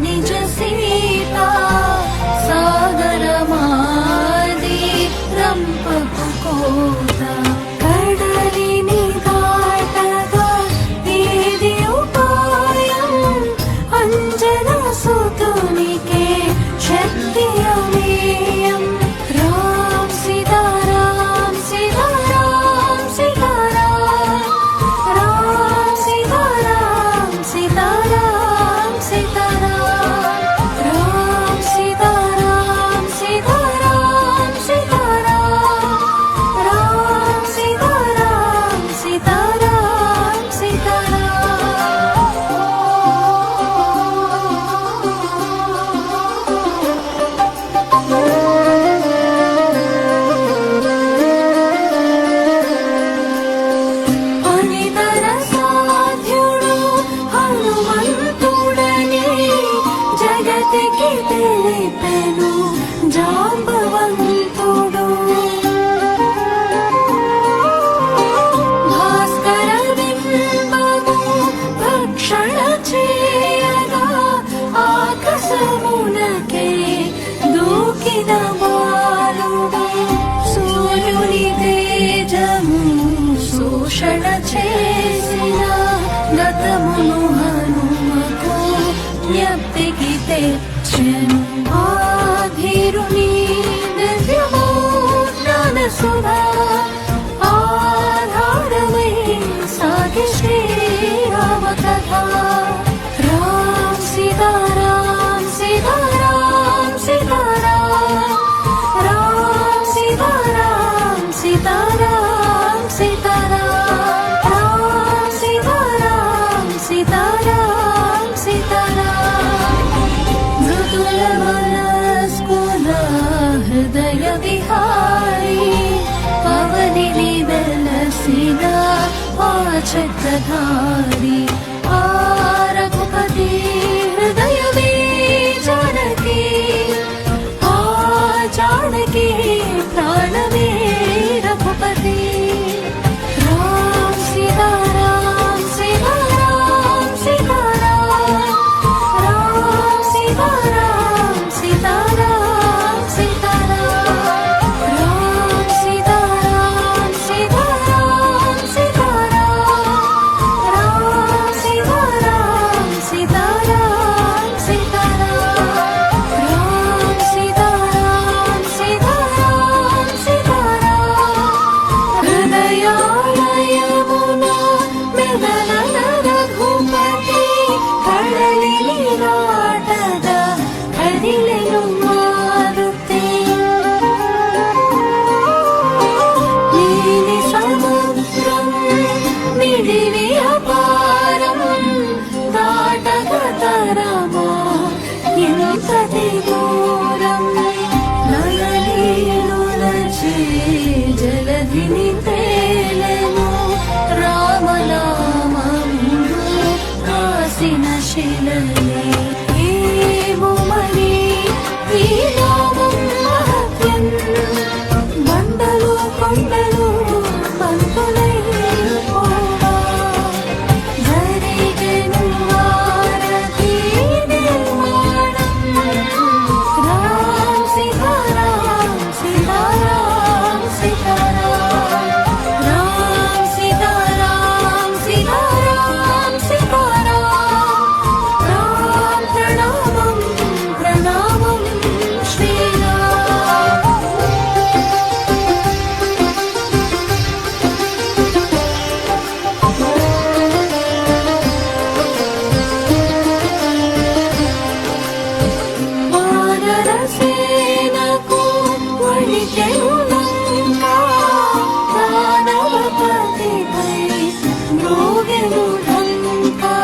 నిజ సీత సాగరమాది రంపపు కోత కడలిని దాటగా ఏది ఉపాయం అంజన సుతునికే శక్తి అమేయం రామ్ సీతారాం సీతారాం సీతారాం రామ్ సీతారాం సీతారాం సీతారాం రామ్ సీతారాం సీతారాం సీతారాం రామ్ సీతారాం సీతారాం అనితర సాధ్యుడు హనుమంతుడని జగతికి తెలిపెను జాంబవంతుడు భాస్కర బింబము భక్షణ చేయగా ఆకాశమునకే దూకిన బాలుడు సూర్యుని తేజము శోషణ చేసిన గతమును హనుమకు జ్ఞప్తికి తెచ్చెను ఆధీరుని దివ్యమో జ్ఞాన సుధా ఆధారమై సాగి శ్రీరామ కథ రామ్ సీతారాం సీతారాం సీతారాం రామ్ సీతారాం సీతారాం సీతారాం రామ్ సీతారాం సీతారాం సీతారాం మృదుల మనస్కుల హృదయ విహారీ పవనిని వెలసిన చక్రధారి ఆ రఘుపతి హృదయమే జానకి ఆ జానకి ప్రాణమే రఘుపతి రామ్ సీతారాం సీతారాం సీతారాం రామ్ సీతారాం సీతారాం సీతారాం రామ్ సీతారాం సీతారాం సీతారాం రామ్ సీతారాం సీతారాం సీతారాం రామ్ సీతారాం సీతారాం సీతారాం హృదయాలయమున మెదలన రఘుపతి కడలిని దాటగా కదిలెను మారుతి నీలి సముద్రం మిడివి అపారం దాటగ తరమా ఇంతటి దూరం నగలీలులచే జలధిని తేలెను రామనామమును కాసిన శిలలే ఏమో మరి ఈ నామం మహత్యం బండలు కొండలు బంతులై పోవా జరిగెను వారధి నిర్మాణం రామ్ సీతారాం సీతారాం సీతారాం రామ్ సీతారాం సీతారాం సీతారాం రామ్ ప్రణామం ప్రణామం శ్రీరామ్ వానర సేనకు వణికెను లంకా దానవపతిపై మ్రోగెను ఢంకా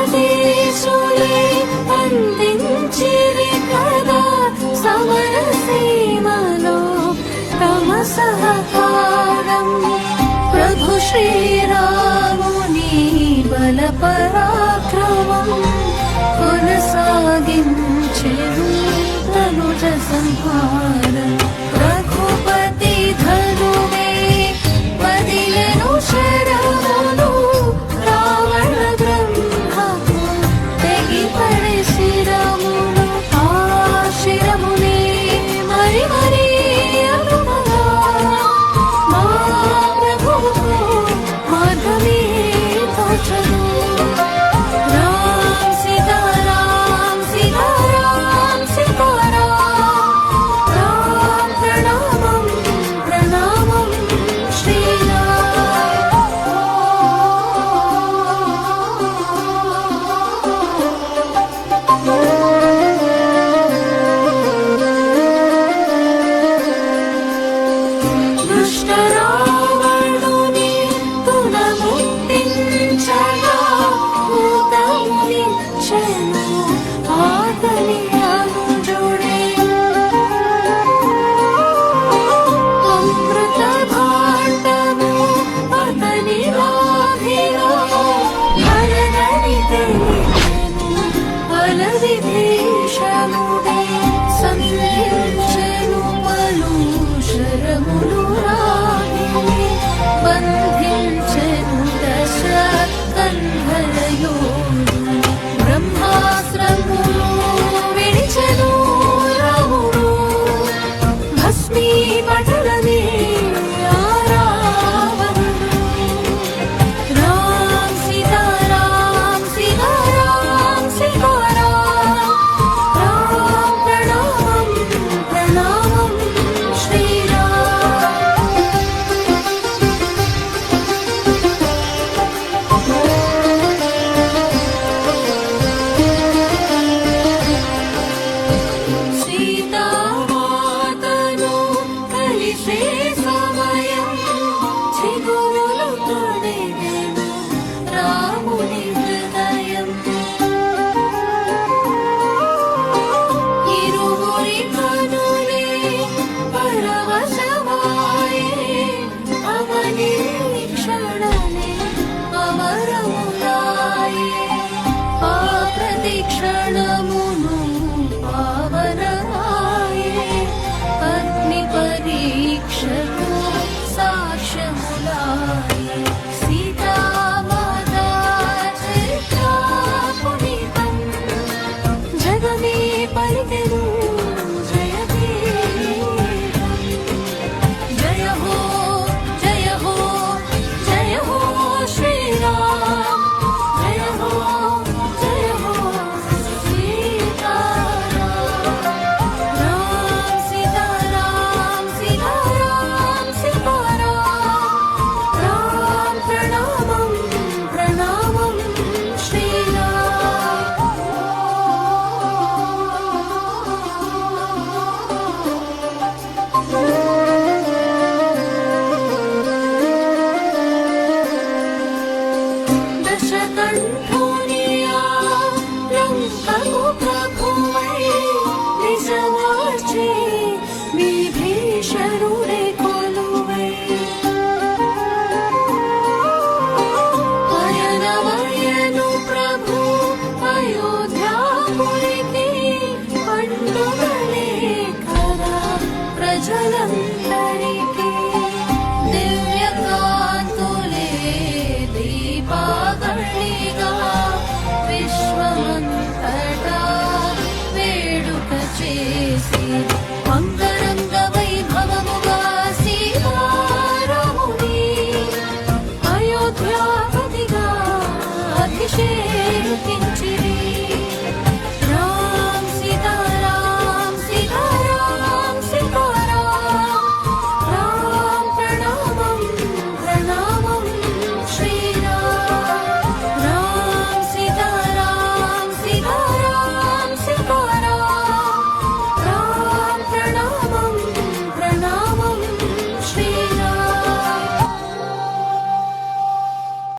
అమరాధీశులే అందించిరి కదా సమర సీమలో తమ సహకారం ప్రభు శ్రీరాముని బల పరాక్రమం కొనసాగించెను తనుజ సంహార రఘుపతి ధనువే వదిలెను శరమును मोक्षमो